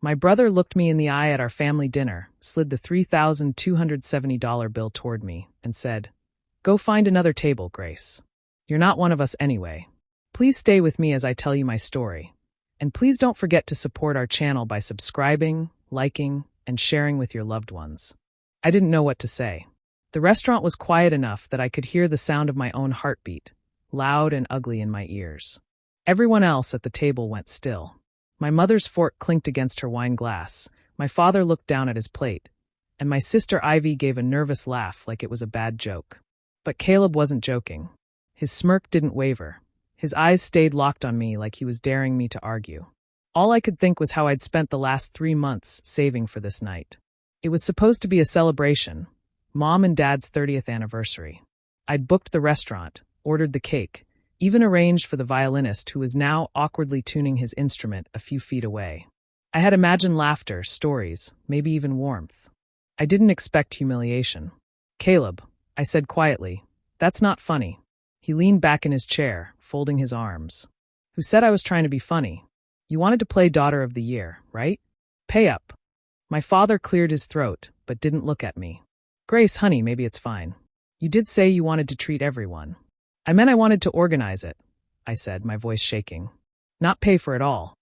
My brother looked me in the eye at our family dinner, slid the $3,270 bill toward me, and said, "Go find another table, Grace. You're not one of us anyway. Please stay with me as I tell you my story. And please don't forget to support our channel by subscribing, liking, and sharing with your loved ones." I didn't know what to say. The restaurant was quiet enough that I could hear the sound of my own heartbeat, loud and ugly in my ears. Everyone else at the table went still. My mother's fork clinked against her wine glass, my father looked down at his plate, and my sister Ivy gave a nervous laugh like it was a bad joke. But Caleb wasn't joking. His smirk didn't waver. His eyes stayed locked on me like he was daring me to argue. All I could think was how I'd spent the last 3 months saving for this night. It was supposed to be a celebration, Mom and Dad's 30th anniversary. I'd booked the restaurant, ordered the cake, even arranged for the violinist who was now awkwardly tuning his instrument a few feet away. I had imagined laughter, stories, maybe even warmth. I didn't expect humiliation. "Caleb," I said quietly, "that's not funny." He leaned back in his chair, folding his arms. "Who said I was trying to be funny? You wanted to play Daughter of the Year, right? Pay up." My father cleared his throat, but didn't look at me. "Grace, honey, maybe it's fine. You did say you wanted to treat everyone." "I meant I wanted to organize it," I said, my voice shaking. "Not pay for it all."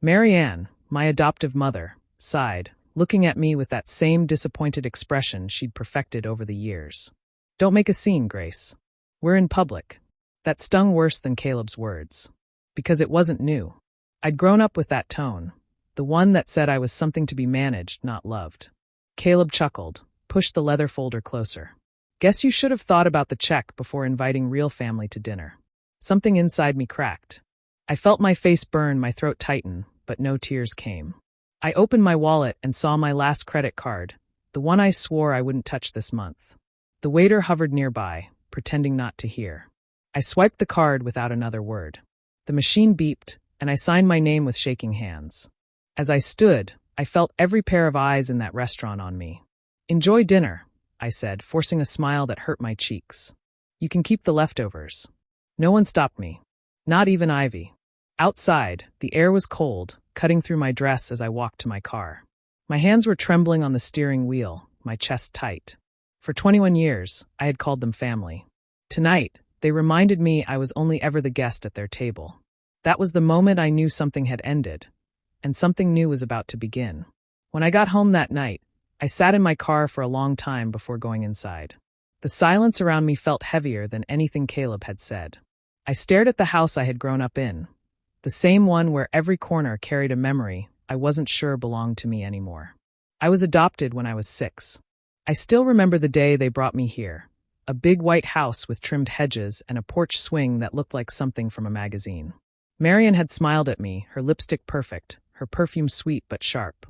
Mary Ann, my adoptive mother, sighed, looking at me with that same disappointed expression she'd perfected over the years. "Don't make a scene, Grace. We're in public." That stung worse than Caleb's words. Because it wasn't new. I'd grown up with that tone, the one that said I was something to be managed, not loved. Caleb chuckled, pushed the leather folder closer. "Guess you should have thought about the check before inviting real family to dinner." Something inside me cracked. I felt my face burn, my throat tighten, but no tears came. I opened my wallet and saw my last credit card, the one I swore I wouldn't touch this month. The waiter hovered nearby, pretending not to hear. I swiped the card without another word. The machine beeped, and I signed my name with shaking hands. As I stood, I felt every pair of eyes in that restaurant on me. "Enjoy dinner," I said, forcing a smile that hurt my cheeks. "You can keep the leftovers." No one stopped me. Not even Ivy. Outside, the air was cold, cutting through my dress as I walked to my car. My hands were trembling on the steering wheel, my chest tight. For 21 years, I had called them family. Tonight, they reminded me I was only ever the guest at their table. That was the moment I knew something had ended, and something new was about to begin. When I got home that night, I sat in my car for a long time before going inside. The silence around me felt heavier than anything Caleb had said. I stared at the house I had grown up in, the same one where every corner carried a memory I wasn't sure belonged to me anymore. I was adopted when I was 6. I still remember the day they brought me here, a big white house with trimmed hedges and a porch swing that looked like something from a magazine. Marian had smiled at me, her lipstick perfect, her perfume sweet but sharp.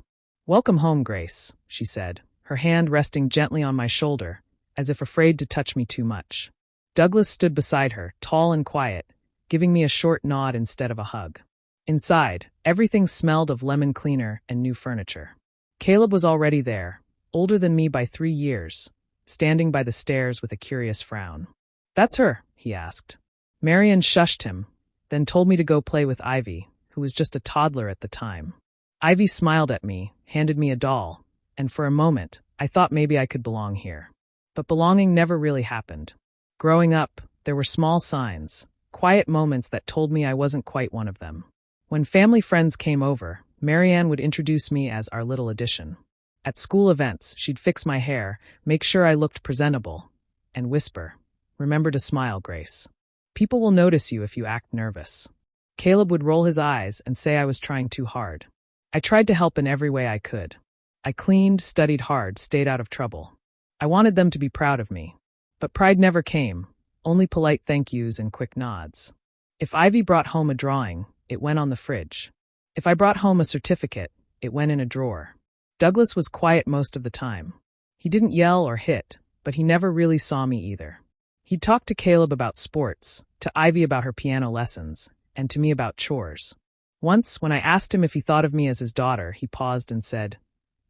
"Welcome home, Grace," she said, her hand resting gently on my shoulder, as if afraid to touch me too much. Douglas stood beside her, tall and quiet, giving me a short nod instead of a hug. Inside, everything smelled of lemon cleaner and new furniture. Caleb was already there, older than me by 3 years, standing by the stairs with a curious frown. "That's her?" he asked. Marian shushed him, then told me to go play with Ivy, who was just a toddler at the time. Ivy smiled at me, handed me a doll, and for a moment, I thought maybe I could belong here. But belonging never really happened. Growing up, there were small signs, quiet moments that told me I wasn't quite one of them. When family friends came over, Marianne would introduce me as our little addition. At school events, she'd fix my hair, make sure I looked presentable, and whisper, "Remember to smile, Grace. People will notice you if you act nervous." Caleb would roll his eyes and say I was trying too hard. I tried to help in every way I could. I cleaned, studied hard, stayed out of trouble. I wanted them to be proud of me. But pride never came, only polite thank yous and quick nods. If Ivy brought home a drawing, it went on the fridge. If I brought home a certificate, it went in a drawer. Douglas was quiet most of the time. He didn't yell or hit, but he never really saw me either. He'd talk to Caleb about sports, to Ivy about her piano lessons, and to me about chores. Once, when I asked him if he thought of me as his daughter, he paused and said,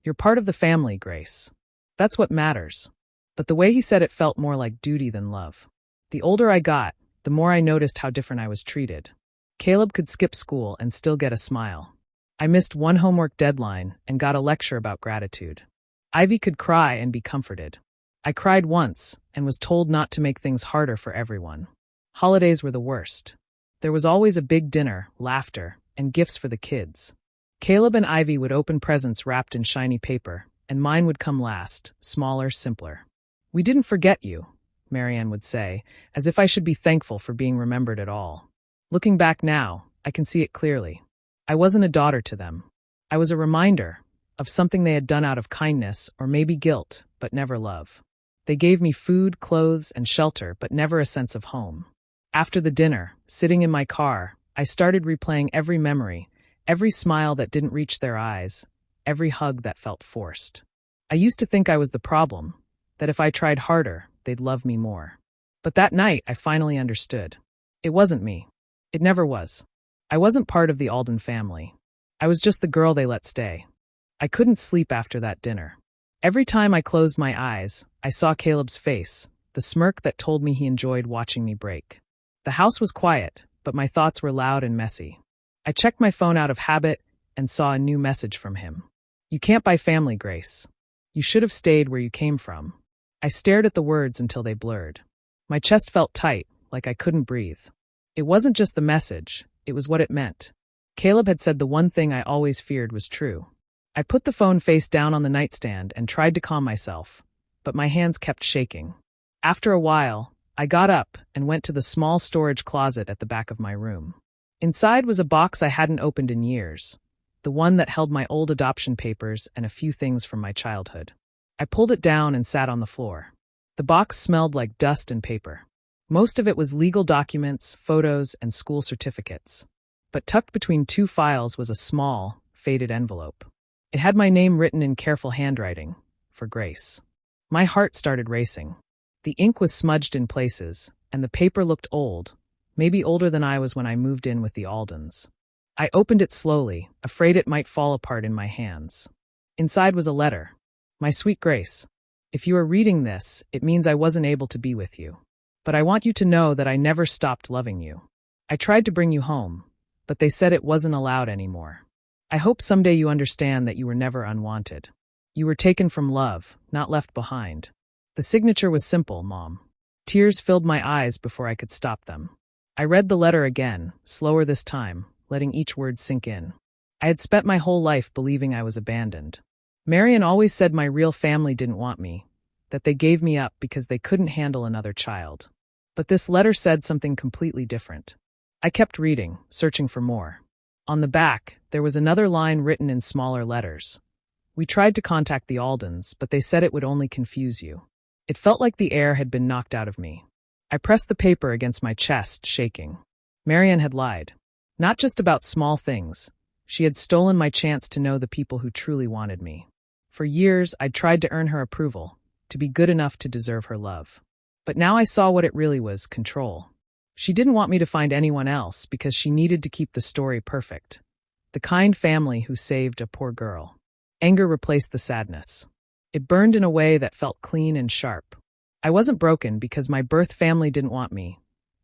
"You're part of the family, Grace. That's what matters." But the way he said it felt more like duty than love. The older I got, the more I noticed how different I was treated. Caleb could skip school and still get a smile. I missed one homework deadline and got a lecture about gratitude. Ivy could cry and be comforted. I cried once and was told not to make things harder for everyone. Holidays were the worst. There was always a big dinner, laughter, and gifts for the kids. Caleb and Ivy would open presents wrapped in shiny paper, and mine would come last, smaller, simpler. "We didn't forget you," Marianne would say, as if I should be thankful for being remembered at all. Looking back now, I can see it clearly. I wasn't a daughter to them. I was a reminder of something they had done out of kindness or maybe guilt, but never love. They gave me food, clothes, and shelter, but never a sense of home. After the dinner, sitting in my car, I started replaying every memory, every smile that didn't reach their eyes, every hug that felt forced. I used to think I was the problem, that if I tried harder, they'd love me more. But that night, I finally understood. It wasn't me. It never was. I wasn't part of the Alden family. I was just the girl they let stay. I couldn't sleep after that dinner. Every time I closed my eyes, I saw Caleb's face, the smirk that told me he enjoyed watching me break. The house was quiet, but my thoughts were loud and messy. I checked my phone out of habit and saw a new message from him. "You can't buy family, Grace. You should have stayed where you came from." I stared at the words until they blurred. My chest felt tight, like I couldn't breathe. It wasn't just the message, it was what it meant. Caleb had said the one thing I always feared was true. I put the phone face down on the nightstand and tried to calm myself, but my hands kept shaking. After a while, I got up and went to the small storage closet at the back of my room. Inside was a box I hadn't opened in years, the one that held my old adoption papers and a few things from my childhood. I pulled it down and sat on the floor. The box smelled like dust and paper. Most of it was legal documents, photos, and school certificates. But tucked between two files was a small, faded envelope. It had my name written in careful handwriting, for Grace. My heart started racing. The ink was smudged in places, and the paper looked old, maybe older than I was when I moved in with the Aldens. I opened it slowly, afraid it might fall apart in my hands. Inside was a letter. "My sweet Grace, if you are reading this, it means I wasn't able to be with you. But I want you to know that I never stopped loving you. I tried to bring you home, but they said it wasn't allowed anymore. I hope someday you understand that you were never unwanted. You were taken from love, not left behind." The signature was simple, Mom. Tears filled my eyes before I could stop them. I read the letter again, slower this time, letting each word sink in. I had spent my whole life believing I was abandoned. Marian always said my real family didn't want me, that they gave me up because they couldn't handle another child. But this letter said something completely different. I kept reading, searching for more. On the back, there was another line written in smaller letters. "We tried to contact the Aldens, but they said it would only confuse you." It felt like the air had been knocked out of me. I pressed the paper against my chest, shaking. Marian had lied. Not just about small things. She had stolen my chance to know the people who truly wanted me. For years, I'd tried to earn her approval, to be good enough to deserve her love. But now I saw what it really was, control. She didn't want me to find anyone else because she needed to keep the story perfect. The kind family who saved a poor girl. Anger replaced the sadness. It burned in a way that felt clean and sharp. I wasn't broken because my birth family didn't want me.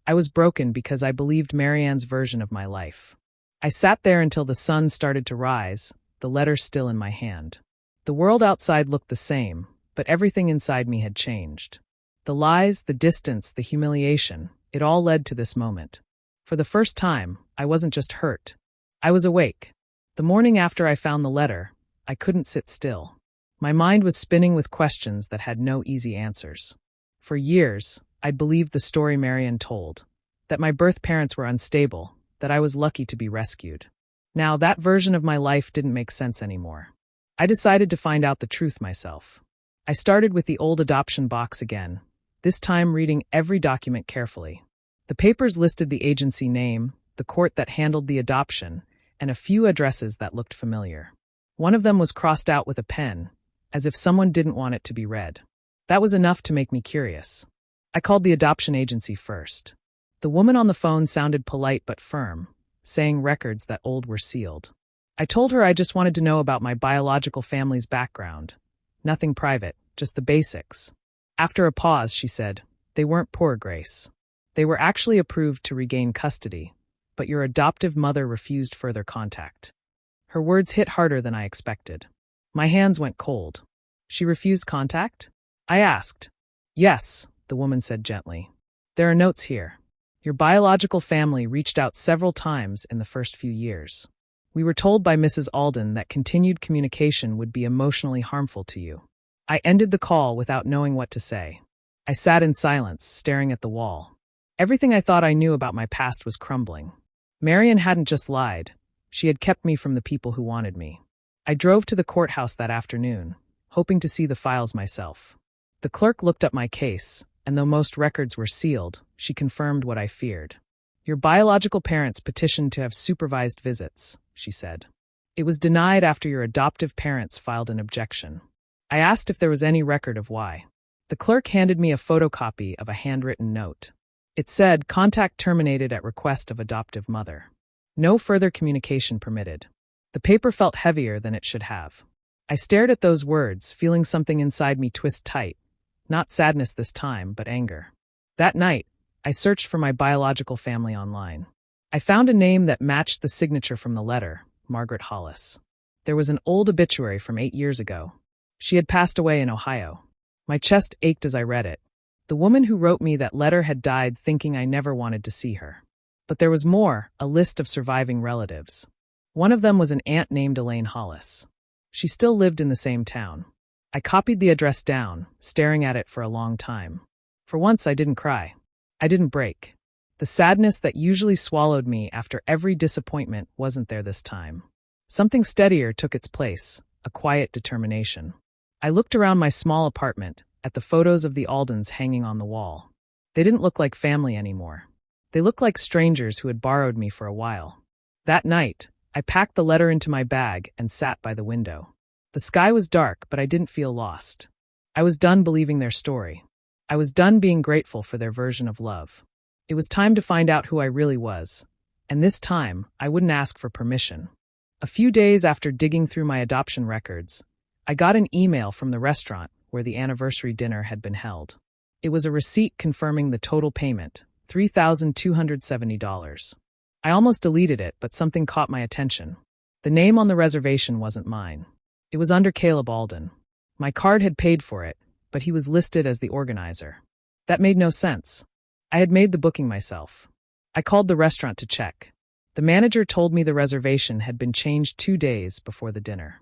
I was broken because I believed Marianne's version of my life. I sat there until the sun started to rise, the letter still in my hand. The world outside looked the same, but everything inside me had changed. The lies, the distance, the humiliation, it all led to this moment. For the first time, I wasn't just hurt. I was awake. The morning after I found the letter, I couldn't sit still. My mind was spinning with questions that had no easy answers. For years, I'd believed the story Marianne told, that my birth parents were unstable, that I was lucky to be rescued. Now, that version of my life didn't make sense anymore. I decided to find out the truth myself. I started with the old adoption box again, this time reading every document carefully. The papers listed the agency name, the court that handled the adoption, and a few addresses that looked familiar. One of them was crossed out with a pen, as if someone didn't want it to be read. That was enough to make me curious. I called the adoption agency first. The woman on the phone sounded polite but firm, saying records that old were sealed. I told her I just wanted to know about my biological family's background. Nothing private, just the basics. After a pause, she said, "They weren't poor, Grace. They were actually approved to regain custody, but your adoptive mother refused further contact. Her words hit harder than I expected. My hands went cold. She refused contact? I asked. Yes, the woman said gently. There are notes here. Your biological family reached out several times in the first few years. We were told by Mrs. Alden that continued communication would be emotionally harmful to you. I ended the call without knowing what to say. I sat in silence, staring at the wall. Everything I thought I knew about my past was crumbling. Marian hadn't just lied. She had kept me from the people who wanted me. I drove to the courthouse that afternoon, hoping to see the files myself. The clerk looked up my case, and though most records were sealed, she confirmed what I feared. Your biological parents petitioned to have supervised visits, she said. It was denied after your adoptive parents filed an objection. I asked if there was any record of why. The clerk handed me a photocopy of a handwritten note. It said, "Contact terminated at request of adoptive mother. No further communication permitted." The paper felt heavier than it should have. I stared at those words, feeling something inside me twist tight. Not sadness this time, but anger. That night, I searched for my biological family online. I found a name that matched the signature from the letter, Margaret Hollis. There was an old obituary from 8 years ago. She had passed away in Ohio. My chest ached as I read it. The woman who wrote me that letter had died thinking I never wanted to see her. But there was more, a list of surviving relatives. One of them was an aunt named Elaine Hollis. She still lived in the same town. I copied the address down, staring at it for a long time. For once, I didn't cry. I didn't break. The sadness that usually swallowed me after every disappointment wasn't there this time. Something steadier took its place, a quiet determination. I looked around my small apartment, at the photos of the Aldens hanging on the wall. They didn't look like family anymore. They looked like strangers who had borrowed me for a while. That night, I packed the letter into my bag and sat by the window. The sky was dark, but I didn't feel lost. I was done believing their story. I was done being grateful for their version of love. It was time to find out who I really was. And this time, I wouldn't ask for permission. A few days after digging through my adoption records, I got an email from the restaurant where the anniversary dinner had been held. It was a receipt confirming the total payment, $3,270. I almost deleted it, but something caught my attention. The name on the reservation wasn't mine. It was under Caleb Alden. My card had paid for it, but he was listed as the organizer. That made no sense. I had made the booking myself. I called the restaurant to check. The manager told me the reservation had been changed 2 days before the dinner.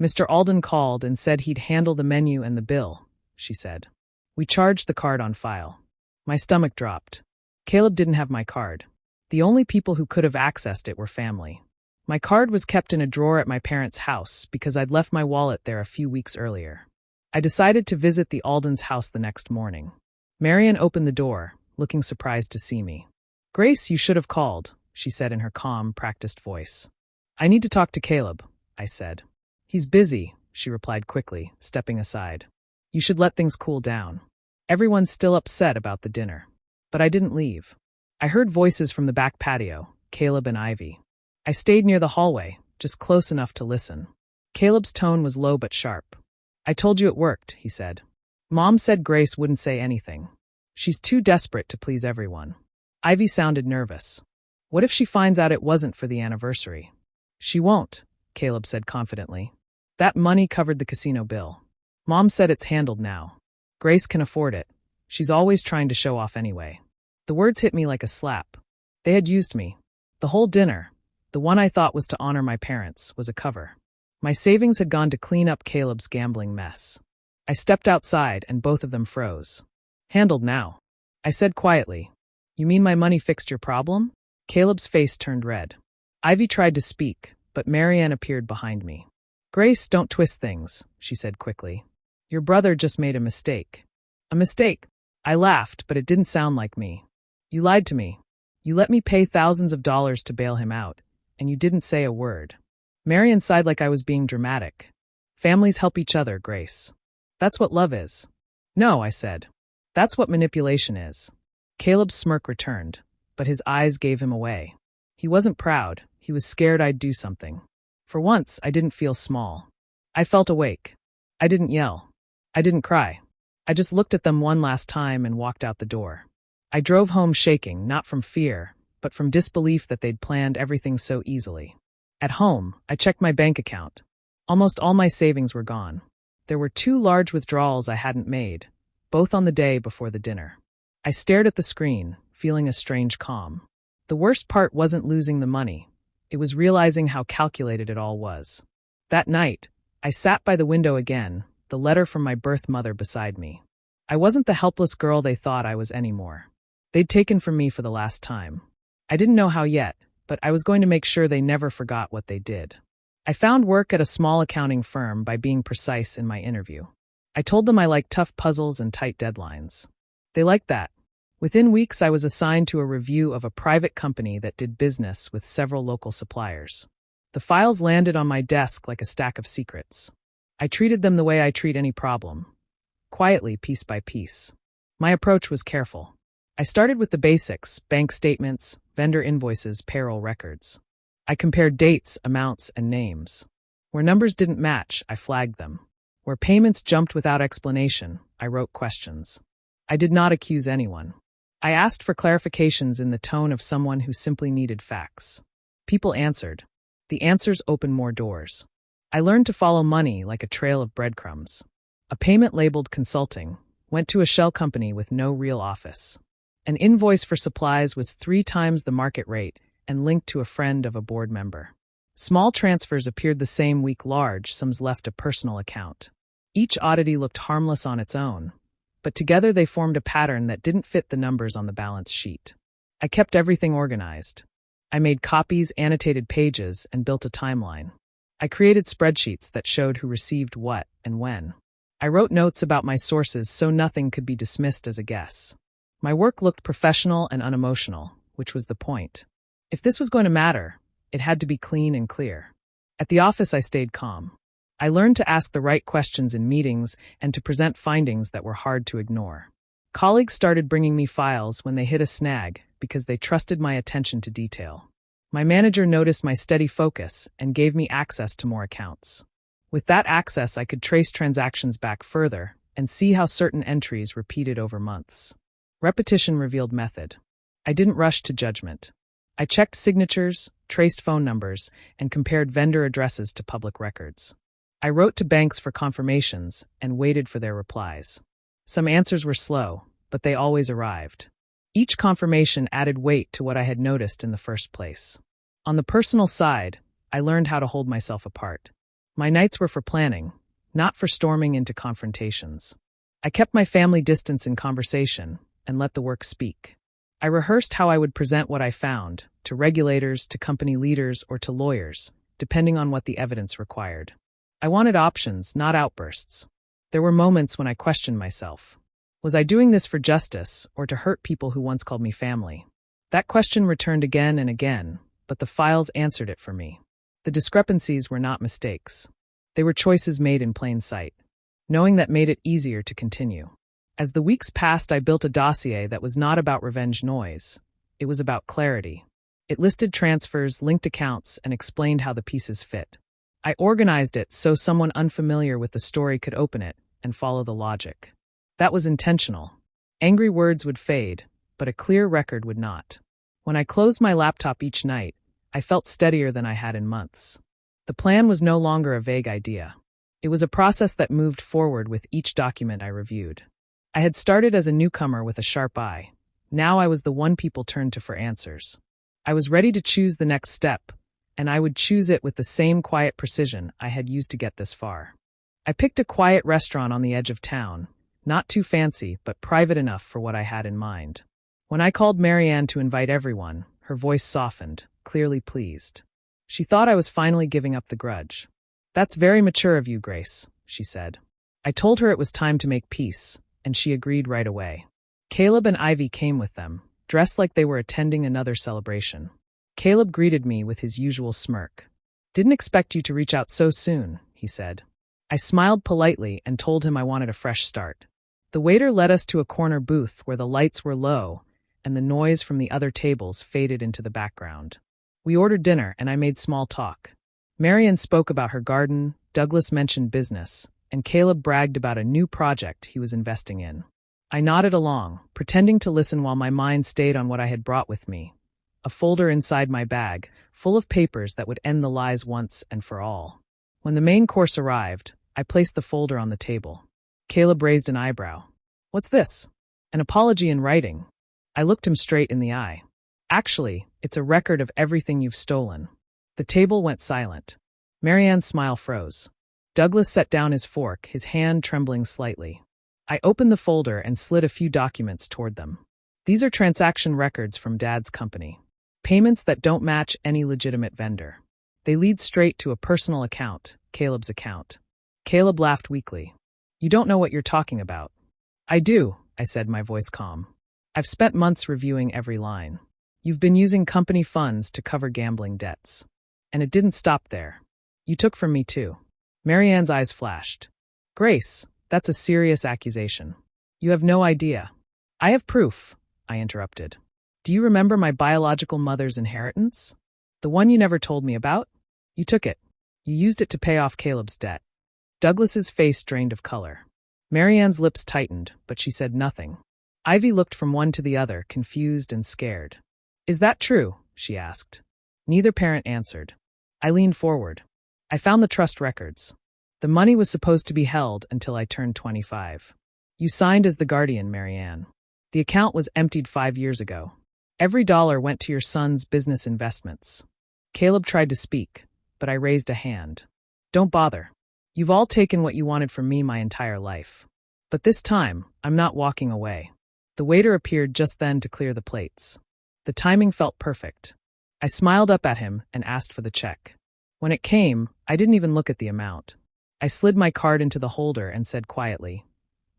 Mr. Alden called and said he'd handle the menu and the bill, she said. We charged the card on file. My stomach dropped. Caleb didn't have my card. The only people who could have accessed it were family. My card was kept in a drawer at my parents' house because I'd left my wallet there a few weeks earlier. I decided to visit the Aldens' house the next morning. Marian opened the door, looking surprised to see me. "Grace, you should have called," she said in her calm, practiced voice. "I need to talk to Caleb," I said. "He's busy," she replied quickly, stepping aside. "You should let things cool down. Everyone's still upset about the dinner." But I didn't leave. I heard voices from the back patio, Caleb and Ivy. I stayed near the hallway, just close enough to listen. Caleb's tone was low but sharp. "I told you it worked," he said. "Mom said Grace wouldn't say anything. She's too desperate to please everyone." Ivy sounded nervous. "What if she finds out it wasn't for the anniversary?" "She won't," Caleb said confidently. "That money covered the casino bill. Mom said it's handled now. Grace can afford it. She's always trying to show off anyway." The words hit me like a slap. They had used me. The whole dinner, the one I thought was to honor my parents, was a cover. My savings had gone to clean up Caleb's gambling mess. I stepped outside and both of them froze. "Handled now," I said quietly. "You mean my money fixed your problem?" Caleb's face turned red. Ivy tried to speak, but Marianne appeared behind me. "Grace, don't twist things," she said quickly. "Your brother just made a mistake." "A mistake?" I laughed, but it didn't sound like me. "You lied to me. You let me pay thousands of dollars to bail him out, and you didn't say a word." Marianne sighed like I was being dramatic. "Families help each other, Grace. That's what love is." "No," I said. "That's what manipulation is." Caleb's smirk returned, but his eyes gave him away. He wasn't proud, he was scared I'd do something. For once, I didn't feel small. I felt awake. I didn't yell. I didn't cry. I just looked at them one last time and walked out the door. I drove home shaking, not from fear, but from disbelief that they'd planned everything so easily. At home, I checked my bank account. Almost all my savings were gone. There were 2 large withdrawals I hadn't made, both on the day before the dinner. I stared at the screen, feeling a strange calm. The worst part wasn't losing the money. It was realizing how calculated it all was. That night, I sat by the window again, the letter from my birth mother beside me. I wasn't the helpless girl they thought I was anymore. They'd taken from me for the last time. I didn't know how yet, but I was going to make sure they never forgot what they did. I found work at a small accounting firm by being precise in my interview. I told them I liked tough puzzles and tight deadlines. They liked that. Within weeks, I was assigned to a review of a private company that did business with several local suppliers. The files landed on my desk like a stack of secrets. I treated them the way I treat any problem, quietly, piece by piece. My approach was careful. I started with the basics: bank statements, vendor invoices, payroll records. I compared dates, amounts, and names. Where numbers didn't match, I flagged them. Where payments jumped without explanation, I wrote questions. I did not accuse anyone. I asked for clarifications in the tone of someone who simply needed facts. People answered. The answers opened more doors. I learned to follow money like a trail of breadcrumbs. A payment labeled consulting went to a shell company with no real office. An invoice for supplies was 3 times the market rate and linked to a friend of a board member. Small transfers appeared the same week, large sums left a personal account. Each oddity looked harmless on its own, but together they formed a pattern that didn't fit the numbers on the balance sheet. I kept everything organized. I made copies, annotated pages, and built a timeline. I created spreadsheets that showed who received what and when. I wrote notes about my sources so nothing could be dismissed as a guess. My work looked professional and unemotional, which was the point. If this was going to matter, it had to be clean and clear. At the office, I stayed calm. I learned to ask the right questions in meetings and to present findings that were hard to ignore. Colleagues started bringing me files when they hit a snag because they trusted my attention to detail. My manager noticed my steady focus and gave me access to more accounts. With that access, I could trace transactions back further and see how certain entries repeated over months. Repetition revealed method. I didn't rush to judgment. I checked signatures, traced phone numbers, and compared vendor addresses to public records. I wrote to banks for confirmations and waited for their replies. Some answers were slow, but they always arrived. Each confirmation added weight to what I had noticed in the first place. On the personal side, I learned how to hold myself apart. My nights were for planning, not for storming into confrontations. I kept my family distance in conversation and let the work speak. I rehearsed how I would present what I found, to regulators, to company leaders, or to lawyers, depending on what the evidence required. I wanted options, not outbursts. There were moments when I questioned myself. Was I doing this for justice or to hurt people who once called me family? That question returned again and again, but the files answered it for me. The discrepancies were not mistakes. They were choices made in plain sight. Knowing that made it easier to continue. As the weeks passed, I built a dossier that was not about revenge noise. It was about clarity. It listed transfers, linked accounts, and explained how the pieces fit. I organized it so someone unfamiliar with the story could open it and follow the logic. That was intentional. Angry words would fade, but a clear record would not. When I closed my laptop each night, I felt steadier than I had in months. The plan was no longer a vague idea. It was a process that moved forward with each document I reviewed. I had started as a newcomer with a sharp eye. Now I was the one people turned to for answers. I was ready to choose the next step, and I would choose it with the same quiet precision I had used to get this far. I picked a quiet restaurant on the edge of town, not too fancy, but private enough for what I had in mind. When I called Marianne to invite everyone, her voice softened, clearly pleased. She thought I was finally giving up the grudge. "That's very mature of you, Grace," she said. I told her it was time to make peace, and she agreed right away. Caleb and Ivy came with them, dressed like they were attending another celebration. Caleb greeted me with his usual smirk. "Didn't expect you to reach out so soon," he said. I smiled politely and told him I wanted a fresh start. The waiter led us to a corner booth where the lights were low and the noise from the other tables faded into the background. We ordered dinner and I made small talk. Marian spoke about her garden, Douglas mentioned business, and Caleb bragged about a new project he was investing in. I nodded along, pretending to listen while my mind stayed on what I had brought with me: a folder inside my bag, full of papers that would end the lies once and for all. When the main course arrived, I placed the folder on the table. Caleb raised an eyebrow. "What's this?" "An apology in writing." I looked him straight in the eye. "Actually, it's a record of everything you've stolen." The table went silent. Marianne's smile froze. Douglas set down his fork, his hand trembling slightly. I opened the folder and slid a few documents toward them. "These are transaction records from Dad's company. Payments that don't match any legitimate vendor. They lead straight to a personal account, Caleb's account." Caleb laughed weakly. "You don't know what you're talking about." "I do," I said, my voice calm. "I've spent months reviewing every line. You've been using company funds to cover gambling debts. And it didn't stop there. You took from me too." Marianne's eyes flashed. "Grace, that's a serious accusation. You have no idea." "I have proof," I interrupted. "Do you remember my biological mother's inheritance? The one you never told me about? You took it. You used it to pay off Caleb's debt." Douglas's face drained of color. Marianne's lips tightened, but she said nothing. Ivy looked from one to the other, confused and scared. "Is that true?" she asked. Neither parent answered. I leaned forward. "I found the trust records. The money was supposed to be held until I turned 25. You signed as the guardian, Marianne. The account was emptied 5 years ago. Every dollar went to your son's business investments." Caleb tried to speak, but I raised a hand. "Don't bother. You've all taken what you wanted from me my entire life. But this time, I'm not walking away." The waiter appeared just then to clear the plates. The timing felt perfect. I smiled up at him and asked for the check. When it came, I didn't even look at the amount. I slid my card into the holder and said quietly,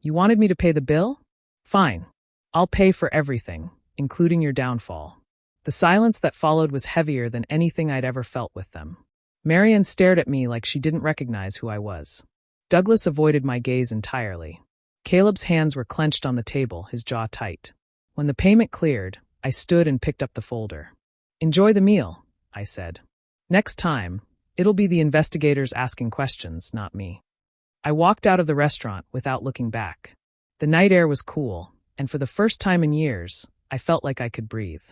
"You wanted me to pay the bill? Fine. I'll pay for everything, including your downfall." The silence that followed was heavier than anything I'd ever felt with them. Marianne stared at me like she didn't recognize who I was. Douglas avoided my gaze entirely. Caleb's hands were clenched on the table, his jaw tight. When the payment cleared, I stood and picked up the folder. "Enjoy the meal," I said. "Next time, it'll be the investigators asking questions, not me." I walked out of the restaurant without looking back. The night air was cool, and for the first time in years, I felt like I could breathe.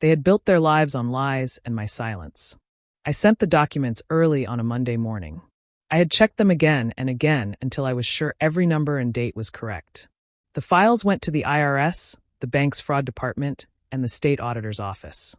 They had built their lives on lies and my silence. I sent the documents early on a Monday morning. I had checked them again and again until I was sure every number and date was correct. The files went to the IRS, the bank's fraud department, and the state auditor's office.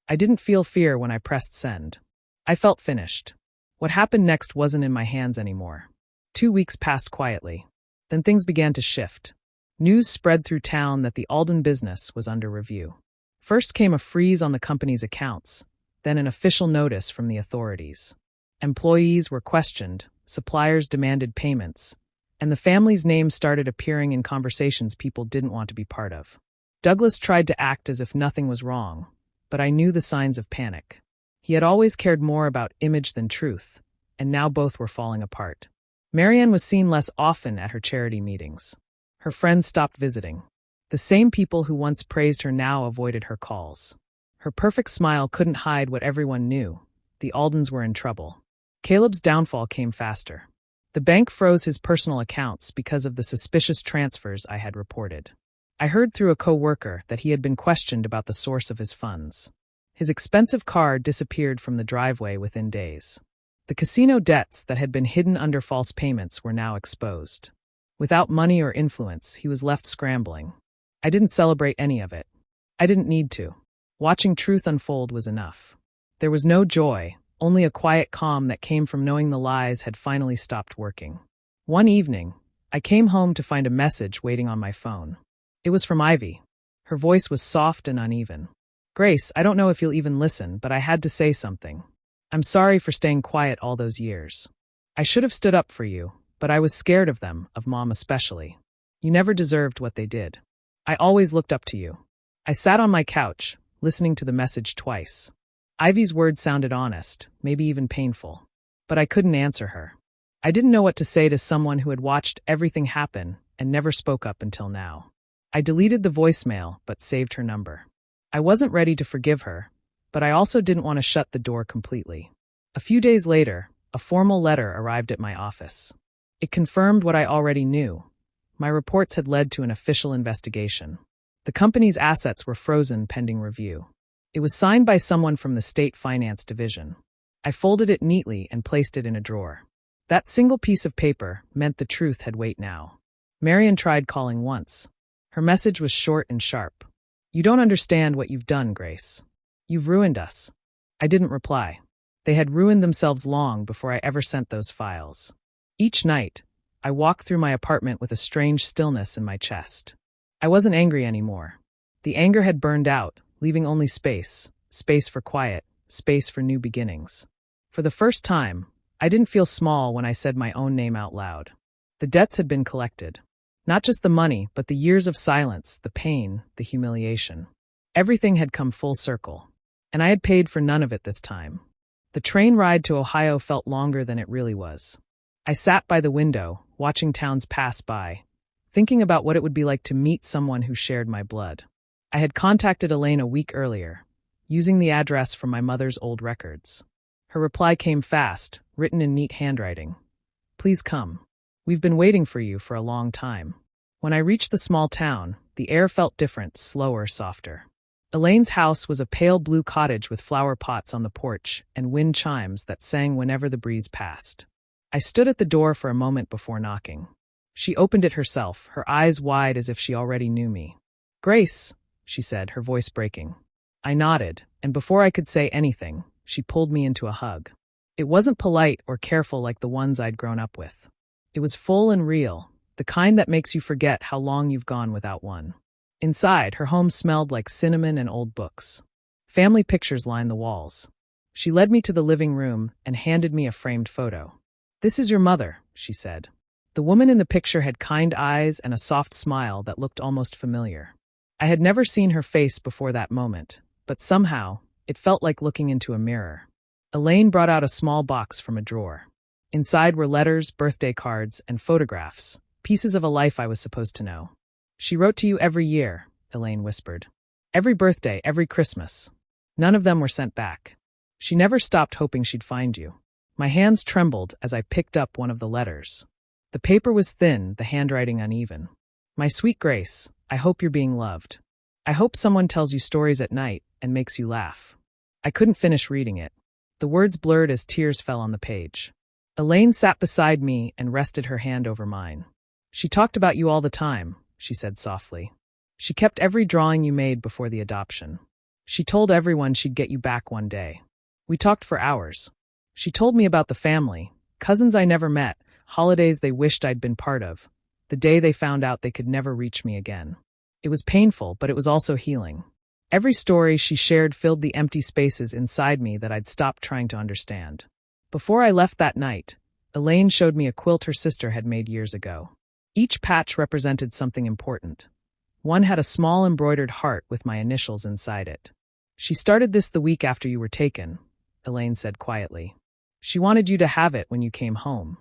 I didn't feel fear when I pressed send. I felt finished. What happened next wasn't in my hands anymore. 2 weeks passed quietly. Then things began to shift. News spread through town that the Alden business was under review. First came a freeze on the company's accounts, then an official notice from the authorities. Employees were questioned, suppliers demanded payments, and the family's name started appearing in conversations people didn't want to be part of. Douglas tried to act as if nothing was wrong, but I knew the signs of panic. He had always cared more about image than truth, and now both were falling apart. Marianne was seen less often at her charity meetings. Her friends stopped visiting. The same people who once praised her now avoided her calls. Her perfect smile couldn't hide what everyone knew. The Aldens were in trouble. Caleb's downfall came faster. The bank froze his personal accounts because of the suspicious transfers I had reported. I heard through a co-worker that he had been questioned about the source of his funds. His expensive car disappeared from the driveway within days. The casino debts that had been hidden under false payments were now exposed. Without money or influence, he was left scrambling. I didn't celebrate any of it. I didn't need to. Watching truth unfold was enough. There was no joy, only a quiet calm that came from knowing the lies had finally stopped working. One evening, I came home to find a message waiting on my phone. It was from Ivy. Her voice was soft and uneven. "Grace, I don't know if you'll even listen, but I had to say something. I'm sorry for staying quiet all those years. I should have stood up for you, but I was scared of them, of Mom especially. You never deserved what they did. I always looked up to you." I sat on my couch, listening to the message twice. Ivy's words sounded honest, maybe even painful. But I couldn't answer her. I didn't know what to say to someone who had watched everything happen and never spoke up until now. I deleted the voicemail, but saved her number. I wasn't ready to forgive her, but I also didn't want to shut the door completely. A few days later, a formal letter arrived at my office. It confirmed what I already knew. My reports had led to an official investigation. The company's assets were frozen pending review. It was signed by someone from the State Finance Division. I folded it neatly and placed it in a drawer. That single piece of paper meant the truth had weight now. Marian tried calling once. Her message was short and sharp. "You don't understand what you've done, Grace. You've ruined us." I didn't reply. They had ruined themselves long before I ever sent those files. Each night, I walked through my apartment with a strange stillness in my chest. I wasn't angry anymore. The anger had burned out, leaving only space for quiet, space for new beginnings. For the first time, I didn't feel small when I said my own name out loud. The debts had been collected. Not just the money, but the years of silence, the pain, the humiliation. Everything had come full circle, and I had paid for none of it this time. The train ride to Ohio felt longer than it really was. I sat by the window, watching towns pass by, thinking about what it would be like to meet someone who shared my blood. I had contacted Elaine a week earlier, using the address from my mother's old records. Her reply came fast, written in neat handwriting. "Please come. We've been waiting for you for a long time." When I reached the small town, the air felt different, slower, softer. Elaine's house was a pale blue cottage with flower pots on the porch and wind chimes that sang whenever the breeze passed. I stood at the door for a moment before knocking. She opened it herself, her eyes wide as if she already knew me. "Grace," she said, her voice breaking. I nodded, and before I could say anything, she pulled me into a hug. It wasn't polite or careful like the ones I'd grown up with. It was full and real, the kind that makes you forget how long you've gone without one. Inside, her home smelled like cinnamon and old books. Family pictures lined the walls. She led me to the living room and handed me a framed photo. "This is your mother," she said. The woman in the picture had kind eyes and a soft smile that looked almost familiar. I had never seen her face before that moment, but somehow, it felt like looking into a mirror. Elaine brought out a small box from a drawer. Inside were letters, birthday cards, and photographs, pieces of a life I was supposed to know. "She wrote to you every year," Elaine whispered. "Every birthday, every Christmas. None of them were sent back. She never stopped hoping she'd find you." My hands trembled as I picked up one of the letters. The paper was thin, the handwriting uneven. "My sweet Grace, I hope you're being loved. I hope someone tells you stories at night and makes you laugh." I couldn't finish reading it. The words blurred as tears fell on the page. Elaine sat beside me and rested her hand over mine. "She talked about you all the time," she said softly. "She kept every drawing you made before the adoption. She told everyone she'd get you back one day. We talked for hours. She told me about the family, cousins I never met, holidays they wished I'd been part of, the day they found out they could never reach me again. It was painful, but it was also healing. Every story she shared filled the empty spaces inside me that I'd stopped trying to understand. Before I left that night, Elaine showed me a quilt her sister had made years ago. Each patch represented something important. One had a small embroidered heart with my initials inside it. "She started this the week after you were taken," Elaine said quietly. "She wanted you to have it when you came home."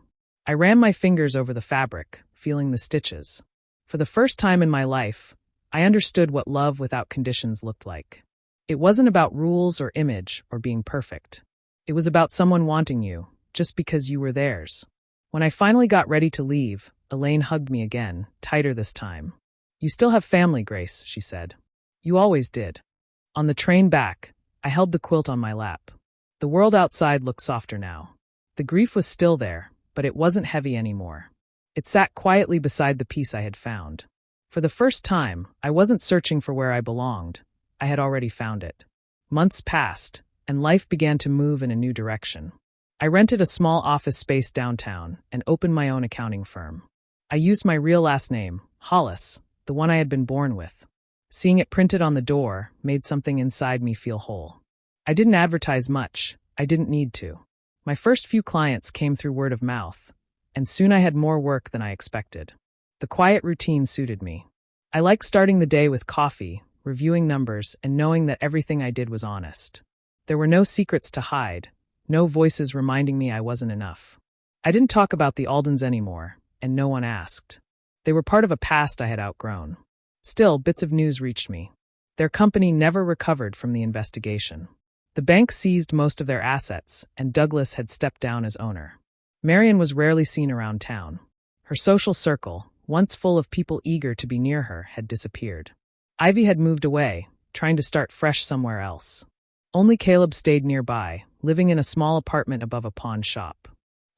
I ran my fingers over the fabric, feeling the stitches. For the first time in my life, I understood what love without conditions looked like. It wasn't about rules or image or being perfect. It was about someone wanting you, just because you were theirs. When I finally got ready to leave, Elaine hugged me again, tighter this time. "You still have family, Grace," she said. "You always did." On the train back, I held the quilt on my lap. The world outside looked softer now. The grief was still there, but it wasn't heavy anymore. It sat quietly beside the piece I had found. For the first time, I wasn't searching for where I belonged. I had already found it. Months passed, and life began to move in a new direction. I rented a small office space downtown and opened my own accounting firm. I used my real last name, Hollis, the one I had been born with. Seeing it printed on the door made something inside me feel whole. I didn't advertise much. I didn't need to. My first few clients came through word of mouth, and soon I had more work than I expected. The quiet routine suited me. I liked starting the day with coffee, reviewing numbers, and knowing that everything I did was honest. There were no secrets to hide, no voices reminding me I wasn't enough. I didn't talk about the Aldens anymore, and no one asked. They were part of a past I had outgrown. Still, bits of news reached me. Their company never recovered from the investigation. The bank seized most of their assets, and Douglas had stepped down as owner. Marian was rarely seen around town. Her social circle, once full of people eager to be near her, had disappeared. Ivy had moved away, trying to start fresh somewhere else. Only Caleb stayed nearby, living in a small apartment above a pawn shop.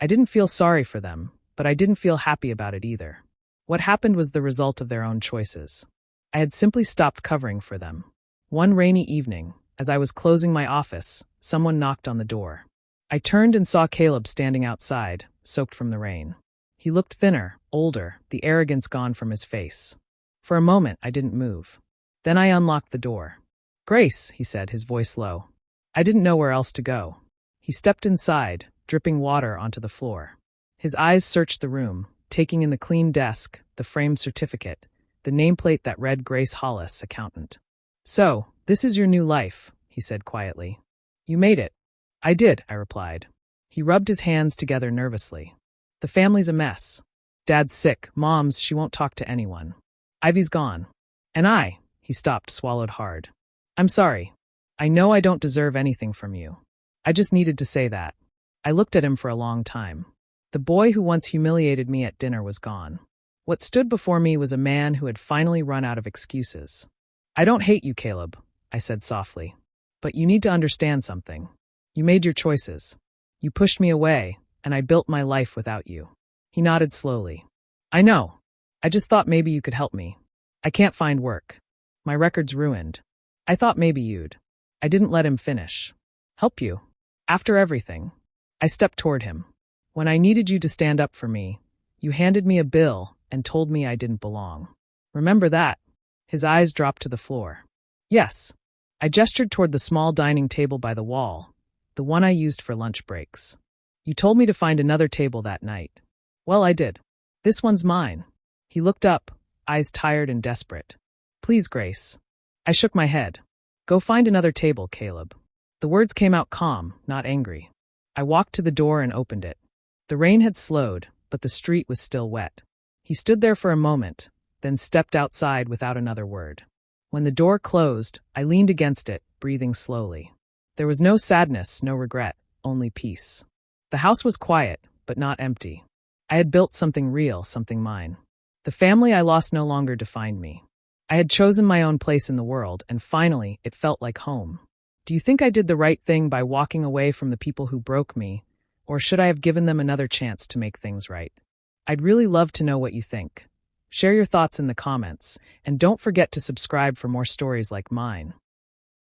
I didn't feel sorry for them, but I didn't feel happy about it either. What happened was the result of their own choices. I had simply stopped covering for them. One rainy evening, as I was closing my office, someone knocked on the door. I turned and saw Caleb standing outside, soaked from the rain. He looked thinner, older, the arrogance gone from his face. For a moment, I didn't move. Then I unlocked the door. "Grace," he said, his voice low. I didn't know where else to go. He stepped inside, dripping water onto the floor. His eyes searched the room, taking in the clean desk, the framed certificate, the nameplate that read Grace Hollis, accountant. "So, this is your new life," he said quietly. "You made it." "I did," I replied. He rubbed his hands together nervously. "The family's a mess. Dad's sick, Mom's, she won't talk to anyone. Ivy's gone. And he stopped, swallowed hard. "I'm sorry. I know I don't deserve anything from you. I just needed to say that." I looked at him for a long time. The boy who once humiliated me at dinner was gone. What stood before me was a man who had finally run out of excuses. "I don't hate you, Caleb," I said softly. "But you need to understand something. You made your choices. You pushed me away, and I built my life without you." He nodded slowly. "I know. I just thought maybe you could help me. I can't find work. My record's ruined. I thought maybe you'd." I didn't let him finish. "Help you? After everything?" I stepped toward him. "When I needed you to stand up for me, you handed me a bill and told me I didn't belong. Remember that?" His eyes dropped to the floor. "Yes." I gestured toward the small dining table by the wall, the one I used for lunch breaks. "You told me to find another table that night. Well, I did. This one's mine." He looked up, eyes tired and desperate. "Please, Grace." I shook my head. "Go find another table, Caleb." The words came out calm, not angry. I walked to the door and opened it. The rain had slowed, but the street was still wet. He stood there for a moment, then stepped outside without another word. When the door closed, I leaned against it, breathing slowly. There was no sadness, no regret, only peace. The house was quiet, but not empty. I had built something real, something mine. The family I lost no longer defined me. I had chosen my own place in the world, and finally, it felt like home. Do you think I did the right thing by walking away from the people who broke me, or should I have given them another chance to make things right? I'd really love to know what you think. Share your thoughts in the comments, and don't forget to subscribe for more stories like mine.